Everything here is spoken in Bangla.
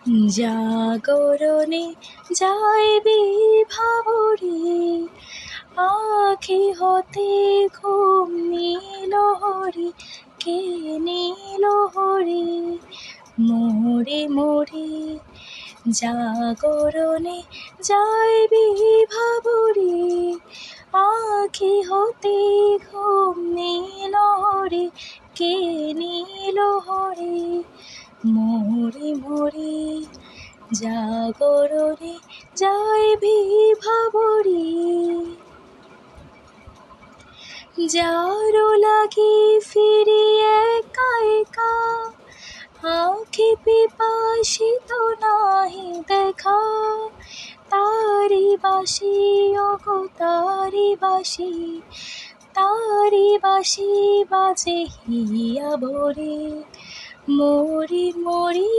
জাগরণে যাইবি ভাবরে, আখি হতে ঘুম নীল হরি, কে নীল হরি মোরে মোরে। জাগরণে যাইবি ভাবরে, আখি হতে ঘুম নীল হরি, কে নীল হরি মোরে মোরে। জাগরণে যাইবি ভাবরে, যারো লাগি ফিরি একা একা, আঁখি পিপাসিত নাহি দেখা। তারি বাসি ওগো তারি বাসি, তারি বাসি বাজে হিয়া ভরে, মরি মরি।